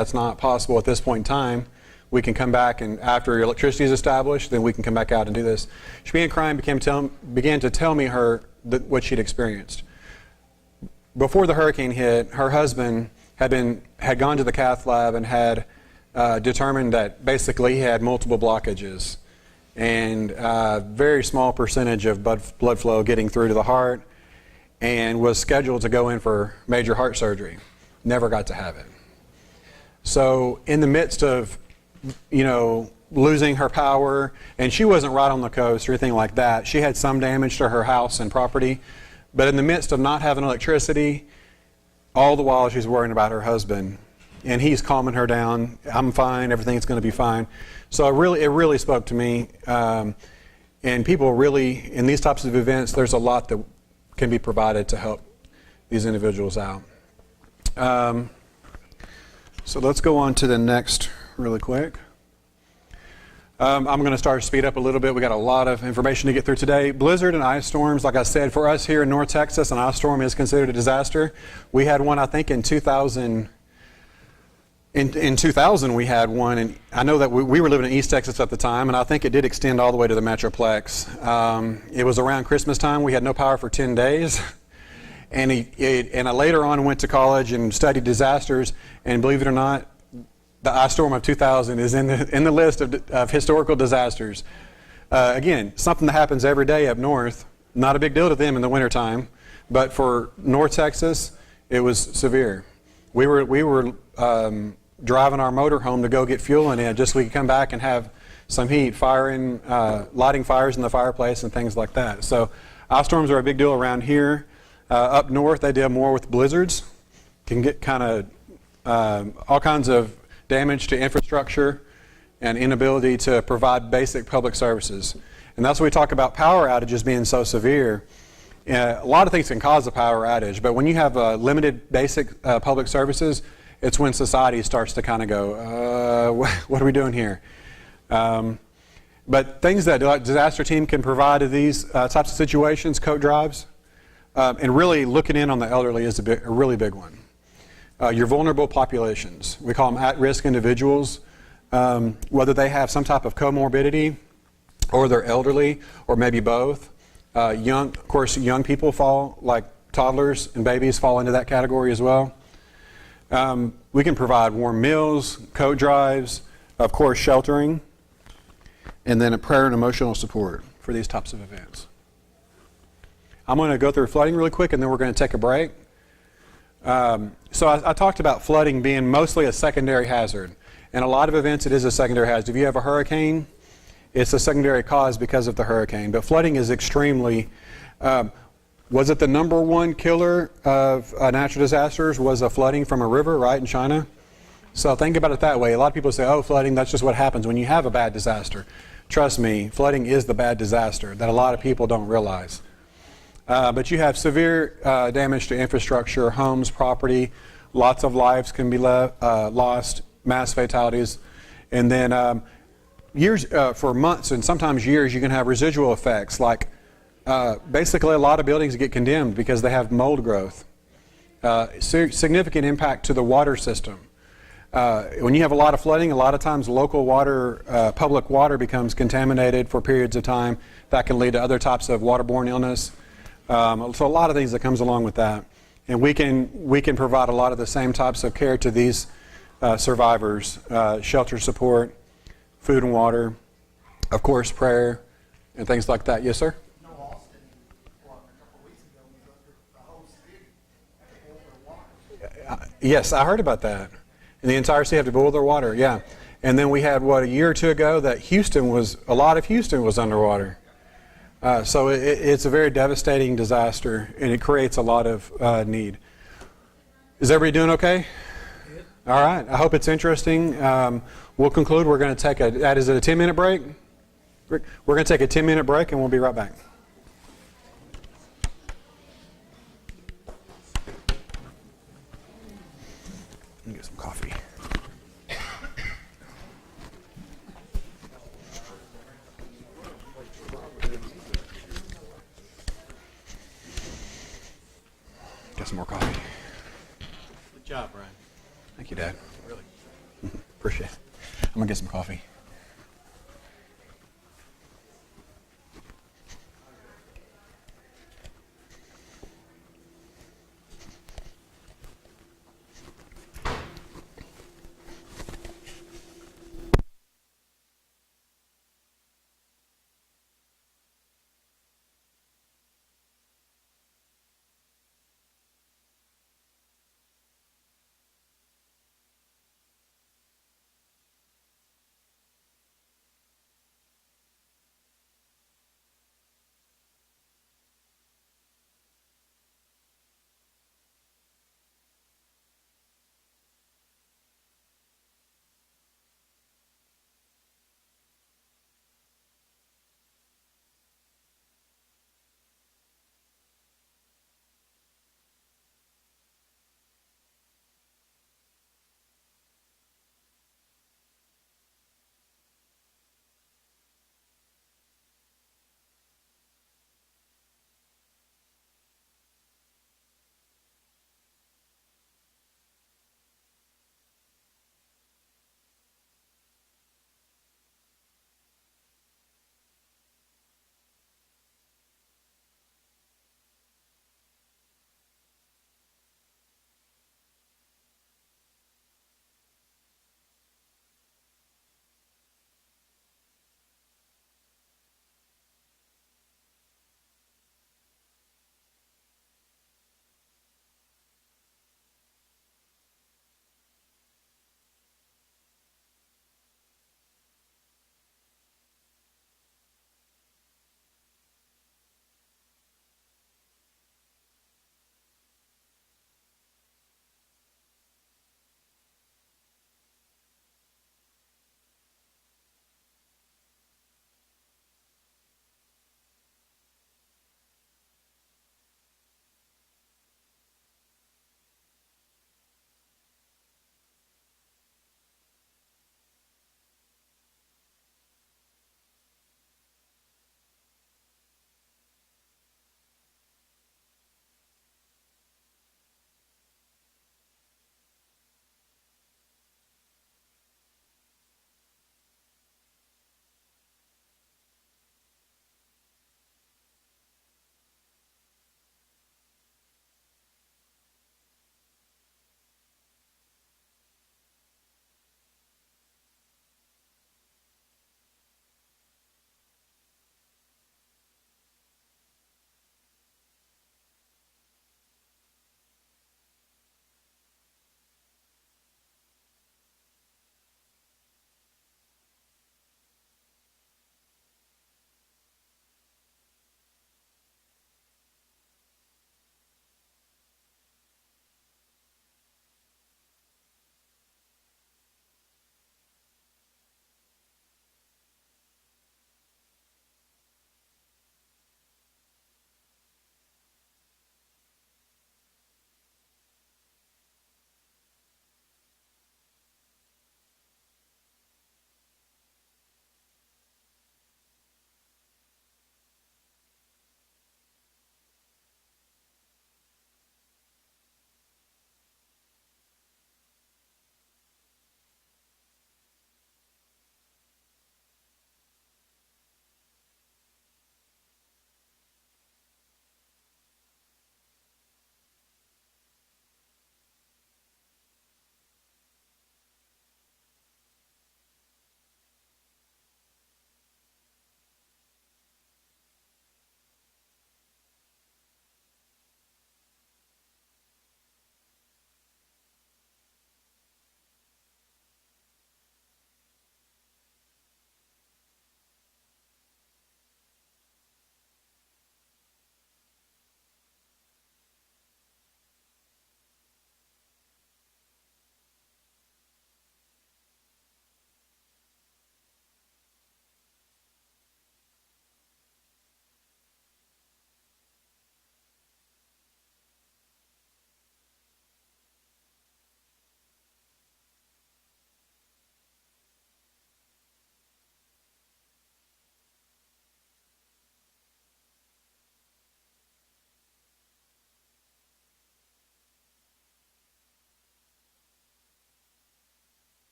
that's not possible at this point in time. We can come back, and after your electricity is established, then we can come back out and do this. She began crying, began to tell me what she'd experienced. Before the hurricane hit, her husband had gone to the cath lab and had determined that basically he had multiple blockages and a very small percentage of blood flow getting through to the heart, and was scheduled to go in for major heart surgery. Never got to have it. So in the midst of, losing her power, and she wasn't right on the coast or anything like that. She had some damage to her house and property, but in the midst of not having electricity, all the while she's worrying about her husband, and he's calming her down. I'm fine, everything's going to be fine. So it really spoke to me, and people really, in these types of events, there's a lot that can be provided to help these individuals out. So let's go on to the next really quick. I'm going to start to speed up a little bit. We got a lot of information to get through today. Blizzard and ice storms, like I said, for us here in North Texas, an ice storm is considered a disaster. We had one, I think, in 2000. In 2000, we had one, and I know that we were living in East Texas at the time, and I think it did extend all the way to the Metroplex. It was around Christmas time. We had no power for 10 days. And I later on went to college and studied disasters, and believe it or not, the ice storm of 2000 is in the list of historical disasters. Again, something that happens every day up north. Not a big deal to them in the wintertime, but for North Texas, it was severe. We were driving our motor home to go get fuel in it just so we could come back and have some heat, lighting fires in the fireplace and things like that. So ice storms are a big deal around here. Up north, they deal more with blizzards. Can get kind of all kinds of damage to infrastructure and inability to provide basic public services. And that's why we talk about power outages being so severe. A lot of things can cause a power outage, but when you have limited basic public services, it's when society starts to kind of go, what are we doing here? But things that the disaster team can provide to these types of situations, coat drives, and really looking in on the elderly is a really big one. Your vulnerable populations, we call them at-risk individuals, whether they have some type of comorbidity or they're elderly or maybe both. Of course, young people fall, like toddlers and babies fall into that category as well. We can provide warm meals, coat drives, of course sheltering, and then a prayer and emotional support for these types of events. I'm going to go through flooding really quick, and then we're going to take a break. So I talked about flooding being mostly a secondary hazard. In a lot of events, it is a secondary hazard. If you have a hurricane, it's a secondary cause because of the hurricane. But flooding is extremely, was it the #1 killer of natural disasters was a flooding from a river, right, in China? So think about it that way. A lot of people say, oh, flooding, that's just what happens when you have a bad disaster. Trust me, flooding is the bad disaster that a lot of people don't realize. But you have severe damage to infrastructure, homes, property, lots of lives can be lost, mass fatalities, and then for months and sometimes years you can have residual effects, like basically a lot of buildings get condemned because they have mold growth. Significant impact to the water system. When you have a lot of flooding, a lot of times local water, public water becomes contaminated for periods of time. That can lead to other types of waterborne illness. So a lot of things that comes along with that. And we can provide a lot of the same types of care to these survivors, shelter support, food and water, of course prayer, and things like that. Yes, sir? No, Austin, a couple of weeks ago, was under the whole city over water. Yes, I heard about that. And the entire city had to boil their water, yeah. And then we had, a year or two ago that a lot of Houston was underwater. So it's a very devastating disaster, and it creates a lot of need. Is everybody doing okay? Good. All right. I hope it's interesting. We'll conclude. We're going to take a 10-minute break? We're going to take a 10-minute break, and we'll be right back. Let me get some coffee. Get some more coffee. Good job, Brian. Thank you, Dad. Really. Appreciate it. I'm going to get some coffee.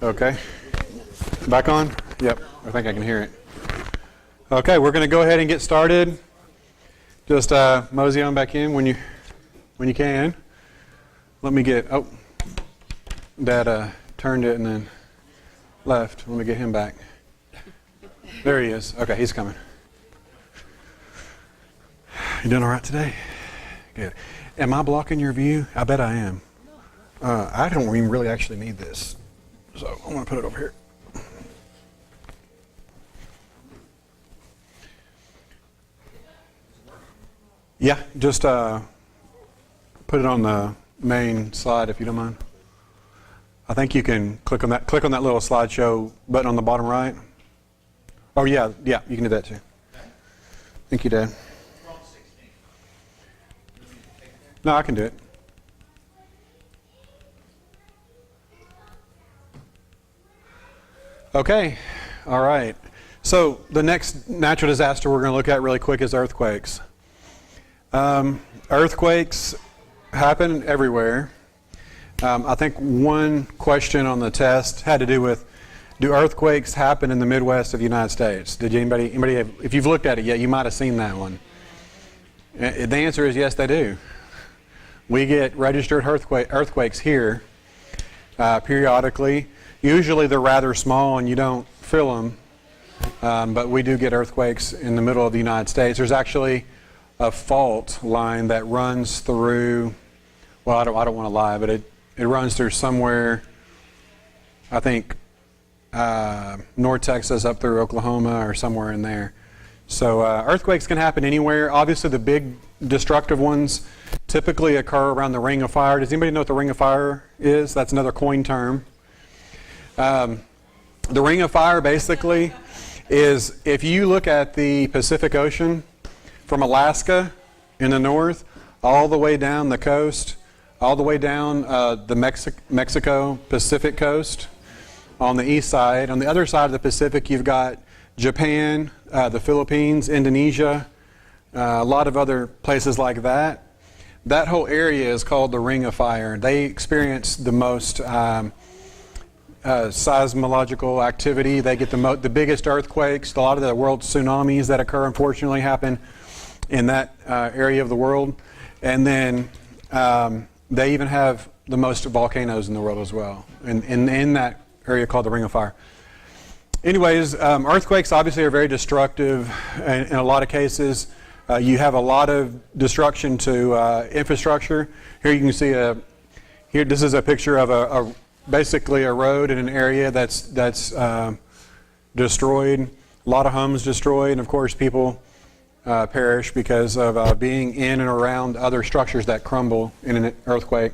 Okay. Back on? Yep. I think I can hear it. Okay, we're going to go ahead and get started. Just mosey on back in when you can. Let me get, oh, Dad turned it and then left. Let me get him back. There he is. Okay, he's coming. You doing all right today? Good. Am I blocking your view? I bet I am. I don't even really actually need this. So I'm going to put it over here. Yeah, just put it on the main slide if you don't mind. I think you can click on that little slideshow button on the bottom right. Oh yeah, you can do that too. Thank you, Dad. No, I can do it. Okay, all right. So the next natural disaster we're going to look at really quick is earthquakes. Earthquakes happen everywhere. I think one question on the test had to do with, do earthquakes happen in the Midwest of the United States? Did anybody have, if you've looked at it yet, you might have seen that one. The answer is yes, they do. We get registered earthquakes here periodically. Usually they're rather small and you don't feel them, but we do get earthquakes in the middle of the United States. There's actually a fault line that runs through, well, I don't want to lie, but it runs through somewhere, I think, North Texas up through Oklahoma or somewhere in there. So earthquakes can happen anywhere. Obviously, the big destructive ones typically occur around the Ring of Fire. Does anybody know what the Ring of Fire is? That's another coined term. The Ring of Fire basically is, if you look at the Pacific Ocean from Alaska in the north all the way down the coast, all the way down the Mexico Pacific coast on the east side. On the other side of the Pacific, you've got Japan, the Philippines, Indonesia, a lot of other places like that. That whole area is called the Ring of Fire. They experience the most seismological activity. They get the biggest earthquakes. A lot of the world's tsunamis that occur, unfortunately, happen in that area of the world. And then they even have the most volcanoes in the world as well, in that area called the Ring of Fire. Anyways, earthquakes obviously are very destructive in a lot of cases. You have a lot of destruction to infrastructure. Here you can see this is a picture of basically a road in an area that's destroyed. A lot of homes destroyed, and of course people perish because of being in and around other structures that crumble in an earthquake.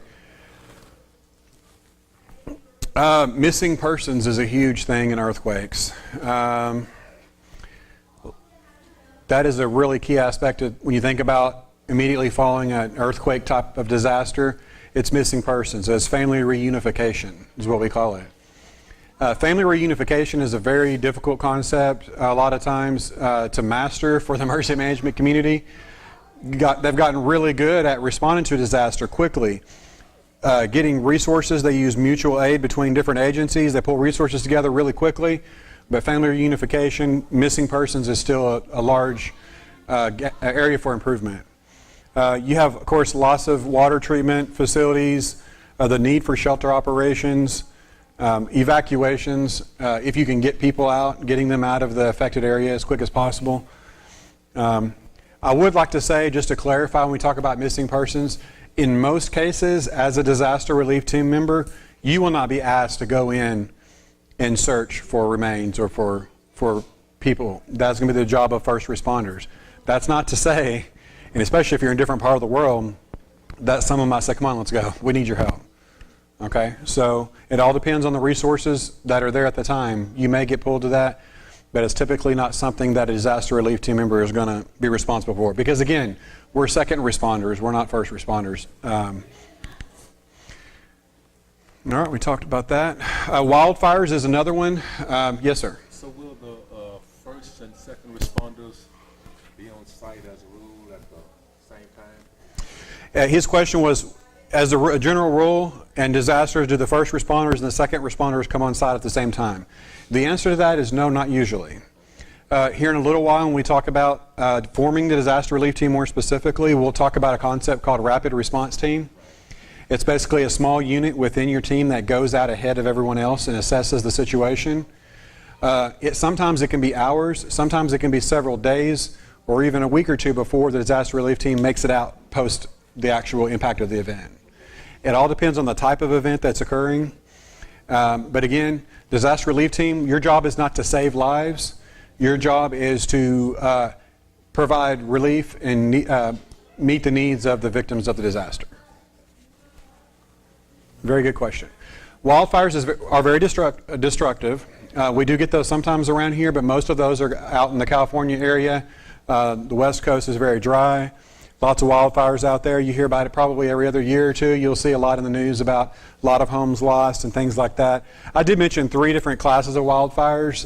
Missing persons is a huge thing in earthquakes. That is a really key aspect of when you think about immediately following an earthquake type of disaster. It's missing persons. It's family reunification is what we call it. Family reunification is a very difficult concept a lot of times to master for the emergency management community. They've gotten really good at responding to a disaster quickly. Getting resources, they use mutual aid between different agencies. They pull resources together really quickly. But family reunification, missing persons is still a large area for improvement. You have, of course, loss of water treatment facilities, the need for shelter operations, evacuations, if you can get people out, getting them out of the affected area as quick as possible. I would like to say, just to clarify, when we talk about missing persons, in most cases, as a disaster relief team member, you will not be asked to go in and search for remains or for people. That's going to be the job of first responders. That's not to say, and especially if you're in a different part of the world, that someone might say, come on, let's go. We need your help. Okay? So it all depends on the resources that are there at the time. You may get pulled to that, but it's typically not something that a disaster relief team member is going to be responsible for. Because again, we're second responders. We're not first responders. All right, we talked about that. Wildfires is another one. Yes, sir. So will the first and second responders be on site as a rule at the same time? His question was, as a general rule, and disasters, do the first responders and the second responders come on site at the same time? The answer to that is no, not usually. Here in a little while, when we talk about forming the disaster relief team more specifically, we'll talk about a concept called rapid response team. It's basically a small unit within your team that goes out ahead of everyone else and assesses the situation. Sometimes it can be hours, sometimes it can be several days, or even a week or two before the disaster relief team makes it out post the actual impact of the event. It all depends on the type of event that's occurring. But again, disaster relief team, your job is not to save lives. Your job is to provide relief and meet the needs of the victims of the disaster. Very good question. Wildfires are very destructive. We do get those sometimes around here, but most of those are out in the California area. The West Coast is very dry. Lots of wildfires out there. You hear about it probably every other year or two. You'll see a lot in the news about a lot of homes lost and things like that. I did mention 3 different classes of wildfires.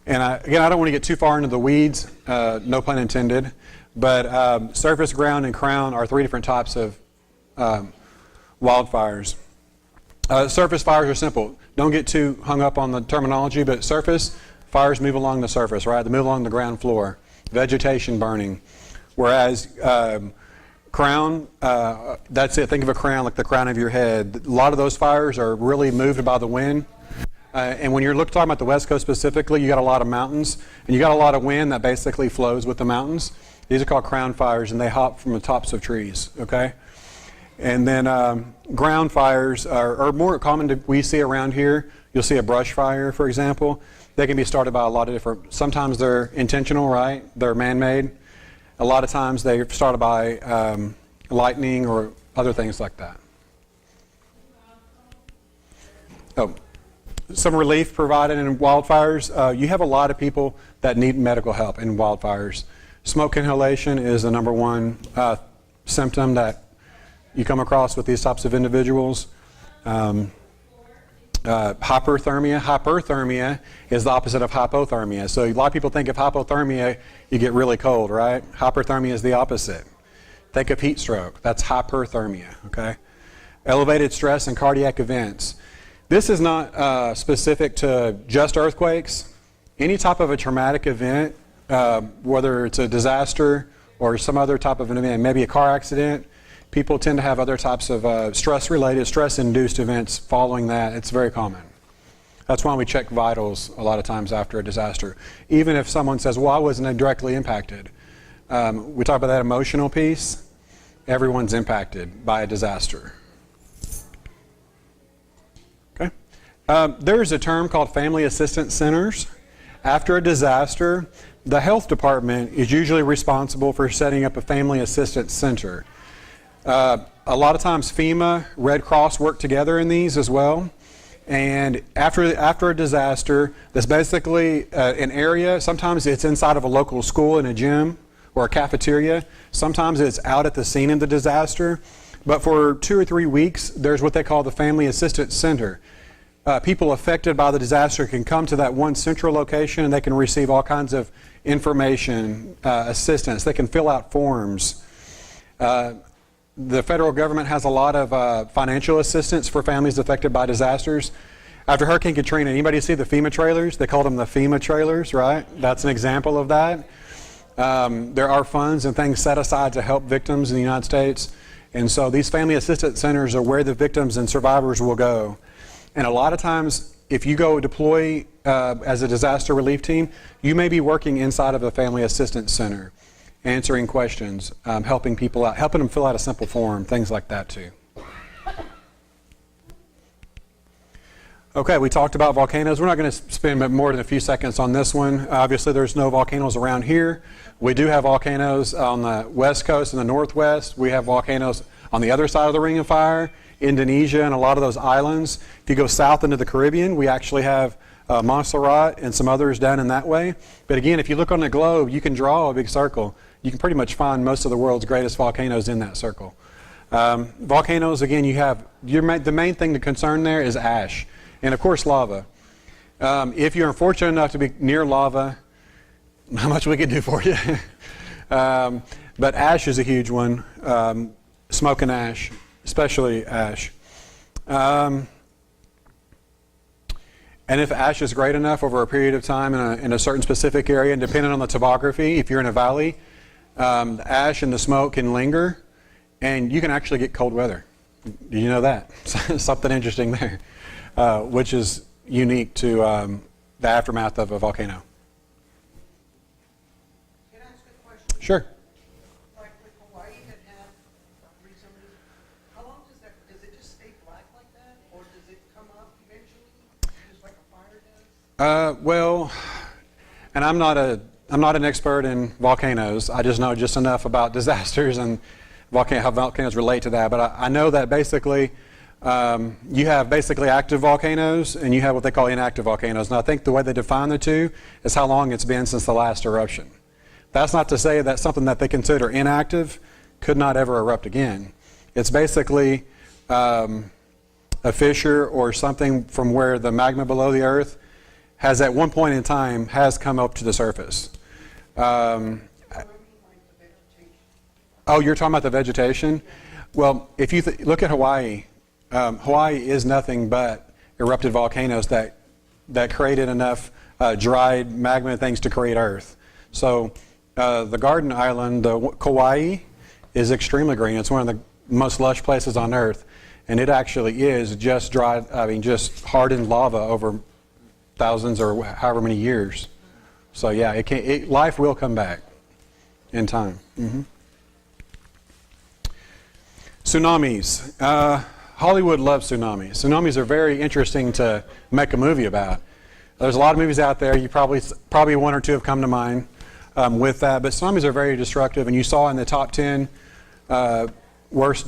Again, I don't want to get too far into the weeds, no pun intended, but surface, ground, and crown are 3 different types of wildfires. Surface fires are simple. Don't get too hung up on the terminology, but surface fires move along the surface, right? They move along the ground floor. Vegetation burning. Whereas crown, that's it. Think of a crown like the crown of your head. A lot of those fires are really moved by the wind. And when you're talking about the West Coast specifically, you got a lot of mountains, and you got a lot of wind that basically flows with the mountains. These are called crown fires, and they hop from the tops of trees, okay? And then ground fires are more common we see around here. You'll see a brush fire, for example. They can be started by a lot of different, sometimes they're intentional, right? They're man-made. A lot of times they're started by lightning or other things like that. Oh, some relief provided in wildfires. You have a lot of people that need medical help in wildfires. Smoke inhalation is the number one symptom that you come across with these types of individuals. Hyperthermia. Hyperthermia is the opposite of hypothermia. So a lot of people think of hypothermia, you get really cold, right? Hyperthermia is the opposite. Think of heat stroke. That's hyperthermia, okay? Elevated stress and cardiac events. This is not specific to just earthquakes. Any type of a traumatic event, whether it's a disaster or some other type of an event, maybe a car accident, people tend to have other types of stress-induced events following that. It's very common. That's why we check vitals a lot of times after a disaster. Even if someone says, well, I wasn't directly impacted. We talk about that emotional piece. Everyone's impacted by a disaster. Okay. There's a term called family assistance centers. After a disaster, the health department is usually responsible for setting up a family assistance center. A lot of times FEMA, Red Cross work together in these as well. And after a disaster, that's basically an area. Sometimes it's inside of a local school in a gym or a cafeteria. Sometimes it's out at the scene of the disaster. But for 2 or 3 weeks, there's what they call the Family Assistance Center. People affected by the disaster can come to that one central location and they can receive all kinds of information, assistance. They can fill out forms. The federal government has a lot of financial assistance for families affected by disasters. After Hurricane Katrina, anybody see the FEMA trailers? They called them the FEMA trailers, right? That's an example of that. There are funds and things set aside to help victims in the United States. And so these family assistance centers are where the victims and survivors will go. And a lot of times, if you go deploy as a disaster relief team, you may be working inside of a family assistance center, answering questions, helping people out, helping them fill out a simple form, things like that too. Okay, we talked about volcanoes. We're not going to spend more than a few seconds on this one. Obviously, there's no volcanoes around here. We do have volcanoes on the west coast and the northwest. We have volcanoes on the other side of the Ring of Fire, Indonesia, and a lot of those islands. If you go south into the Caribbean, we actually have Montserrat and some others down in that way. But again, if you look on the globe, you can draw a big circle. You can pretty much find most of the world's greatest volcanoes in that circle. Volcanoes, again, you have the main thing to concern there is ash. And of course, lava. If you're unfortunate enough to be near lava, not much we can do for you. But ash is a huge one. Smoke and ash. especially ash. And if ash is great enough over a period of time in a certain specific area, and depending on the topography, if you're in a valley, the ash and the smoke can linger, and you can actually get cold weather. Do you know that? Something interesting there, which is unique to the aftermath of a volcano. Can I ask a question? Sure. Like with Hawaii that had recently, how long does it just stay black like that? Or does it come up eventually, just like a fire does? Well, and I'm not an expert in volcanoes. I just know just enough about disasters and how volcanoes relate to that. But I know that basically you have basically active volcanoes and you have what they call inactive volcanoes. And I think the way they define the two is how long it's been since the last eruption. That's not to say that something that they consider inactive could not ever erupt again. It's basically a fissure or something from where the magma below the earth has at one point in time has come up to the surface. Oh, you're talking about the vegetation? Well, if you look at Hawaii, Hawaii is nothing but erupted volcanoes that created enough dried magma things to create Earth. So the Garden Island, the Kauai, is extremely green. It's one of the most lush places on Earth, and it actually is just dried, just hardened lava over thousands or however many years. So yeah, life will come back in time. Mm-hmm. Tsunamis. Hollywood loves tsunamis. Tsunamis are very interesting to make a movie about. There's a lot of movies out there. You probably one or two have come to mind with that. But tsunamis are very destructive. And you saw in the top 10 worst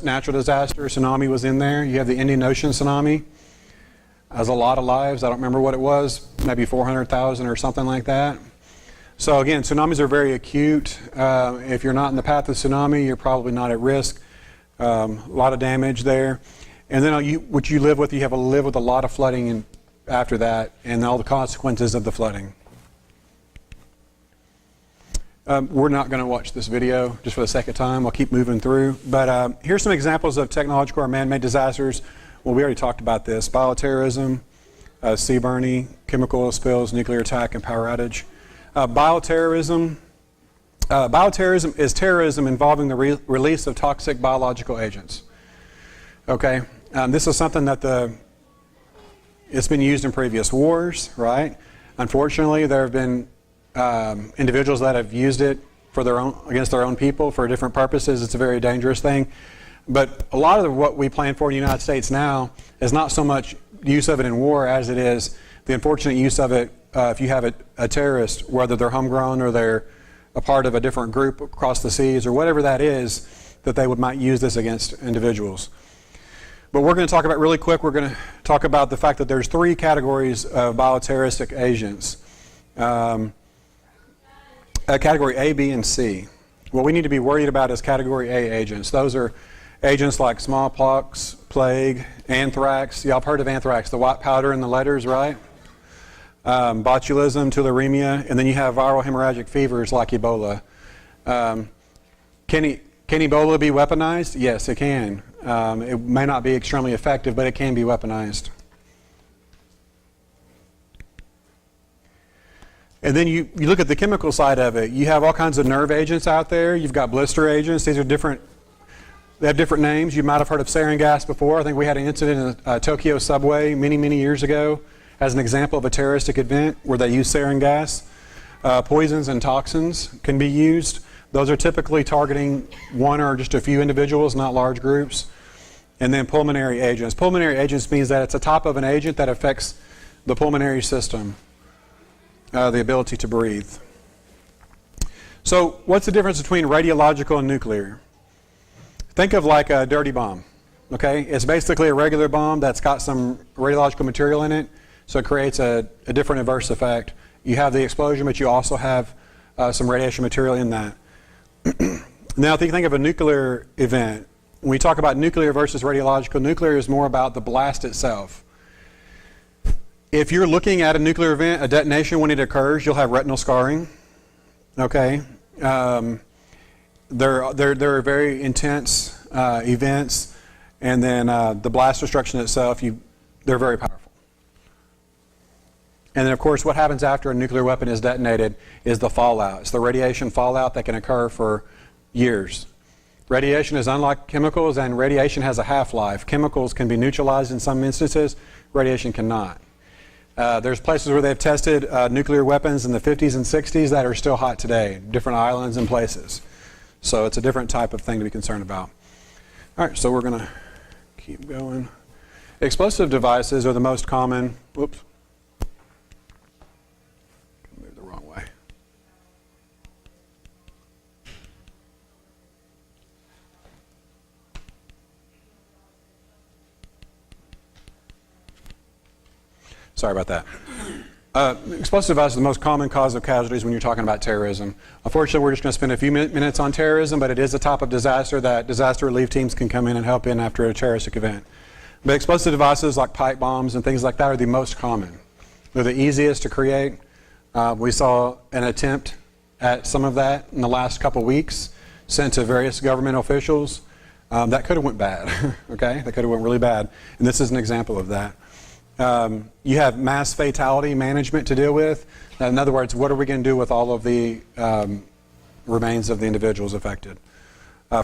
natural disasters, tsunami was in there. You have the Indian Ocean tsunami. Has a lot of lives. I don't remember what it was. Maybe 400,000 or something like that. So again, tsunamis are very acute. If you're not in the path of tsunami, you're probably not at risk. A lot of damage there. And then what you live with, you have to live with a lot of flooding after that and all the consequences of the flooding. We're not going to watch this video just for the sake of time. I'll keep moving through. But here's some examples of technological or man-made disasters. Well, we already talked about this. Bioterrorism, sea burning, chemical spills, nuclear attack, and power outage. Bioterrorism. Bioterrorism is terrorism involving the release of toxic biological agents. Okay, this is something that it's been used in previous wars, right? Unfortunately, there have been individuals that have used it against their own people for different purposes. It's a very dangerous thing. But a lot of what we plan for in the United States now is not so much use of it in war as it is the unfortunate use of it if you have a terrorist, whether they're homegrown or they're a part of a different group across the seas or whatever that is, that they might use this against individuals. But we're going to talk about really quick, we're going to talk about the fact that there's 3 categories of bioterroristic agents. Category A, B, and C. What we need to be worried about is category A agents. Those are agents like smallpox, plague, anthrax. Y'all have heard of anthrax, the white powder in the letters, right? Botulism, tularemia, and then you have viral hemorrhagic fevers like Ebola. Can Ebola be weaponized? Yes, it can. It may not be extremely effective, but it can be weaponized. And then you look at the chemical side of it. You have all kinds of nerve agents out there. You've got blister agents. These are different. They have different names. You might have heard of sarin gas before. I think we had an incident in a Tokyo subway many, many years ago as an example of a terroristic event where they used sarin gas. Poisons and toxins can be used. Those are typically targeting one or just a few individuals, not large groups. And then pulmonary agents. Pulmonary agents means that it's a type of an agent that affects the pulmonary system, the ability to breathe. So what's the difference between radiological and nuclear? Think of like a dirty bomb. Okay, it's basically a regular bomb that's got some radiological material in it, so it creates a different adverse effect. You have the explosion, but you also have some radiation material in that. Now, if you think of a nuclear event, when we talk about nuclear versus radiological, nuclear is more about the blast itself. If you're looking at a nuclear event, a detonation, when it occurs, you'll have retinal scarring. Okay, there are very intense events, and then the blast destruction itself, they're very powerful. And then, of course, what happens after a nuclear weapon is detonated is the fallout. It's the radiation fallout that can occur for years. Radiation is unlike chemicals, and radiation has a half-life. Chemicals can be neutralized in some instances. Radiation cannot. There's places where they've tested nuclear weapons in the 50s and 60s that are still hot today, different islands and places. So it's a different type of thing to be concerned about. All right, so we're going to keep going. Explosive devices are the most common. Whoops. Move the wrong way. Sorry about that. Explosive devices are the most common cause of casualties when you're talking about terrorism. Unfortunately, we're just going to spend a few minutes on terrorism, but it is a type of disaster that disaster relief teams can come in and help in after a terroristic event. But explosive devices like pipe bombs and things like that are the most common. They're the easiest to create. We saw an attempt at some of that in the last couple weeks sent to various government officials. That could have went bad, okay? That could have went really bad. And this is an example of that. You have mass fatality management to deal with. In other words, what are we going to do with all of the remains of the individuals affected?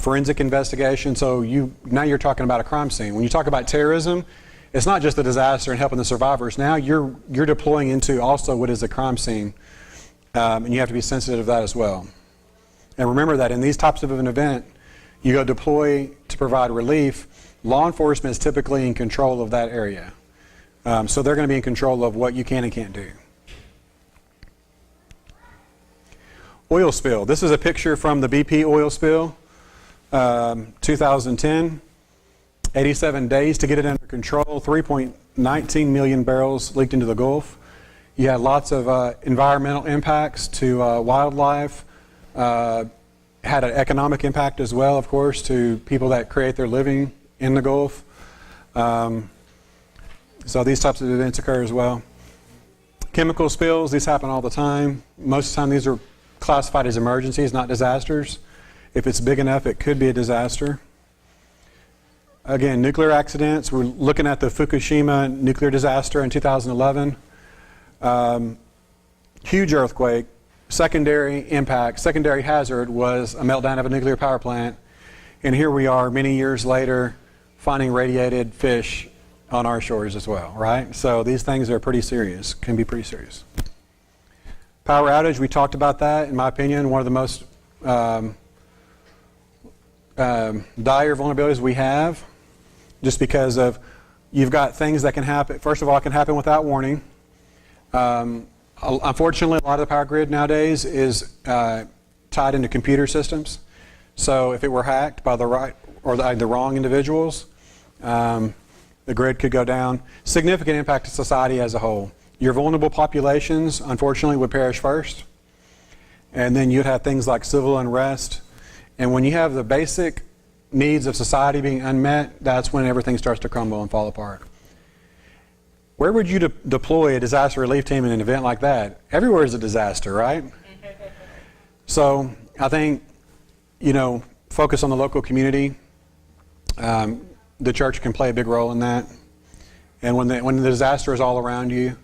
Forensic investigation. So now you're talking about a crime scene. When you talk about terrorism, it's not just the disaster and helping the survivors. Now you're deploying into also what is a crime scene, and you have to be sensitive to that as well. And remember that in these types of an event, you go deploy to provide relief. Law enforcement is typically in control of that area. So they're going to be in control of what you can and can't do. Oil spill. This is a picture from the BP oil spill, 2010. 87 days to get it under control. 3.19 million barrels leaked into the Gulf. You had lots of environmental impacts to wildlife. Had an economic impact as well, of course, to people that create their living in the Gulf. So these types of events occur as well. Chemical spills, these happen all the time. Most of the time these are classified as emergencies, not disasters. If it's big enough, it could be a disaster. Again, nuclear accidents. We're looking at the Fukushima nuclear disaster in 2011. Huge earthquake. Secondary impact, secondary hazard was a meltdown of a nuclear power plant. And here we are many years later finding radiated fish on our shores as well, right? So these things are pretty serious, can be pretty serious. Power outage, we talked about that. In my opinion, one of the most dire vulnerabilities we have, just because of you've got things that can happen. First of all, it can happen without warning. Unfortunately, a lot of the power grid nowadays is tied into computer systems. So if it were hacked by the right or the wrong individuals, the grid could go down. Significant impact to society as a whole. Your vulnerable populations, unfortunately, would perish first. And then you'd have things like civil unrest. And when you have the basic needs of society being unmet, that's when everything starts to crumble and fall apart. Where would you deploy a disaster relief team in an event like that? Everywhere is a disaster, right? So I think, focus on the local community. The church can play a big role in that. And when the disaster is all around you,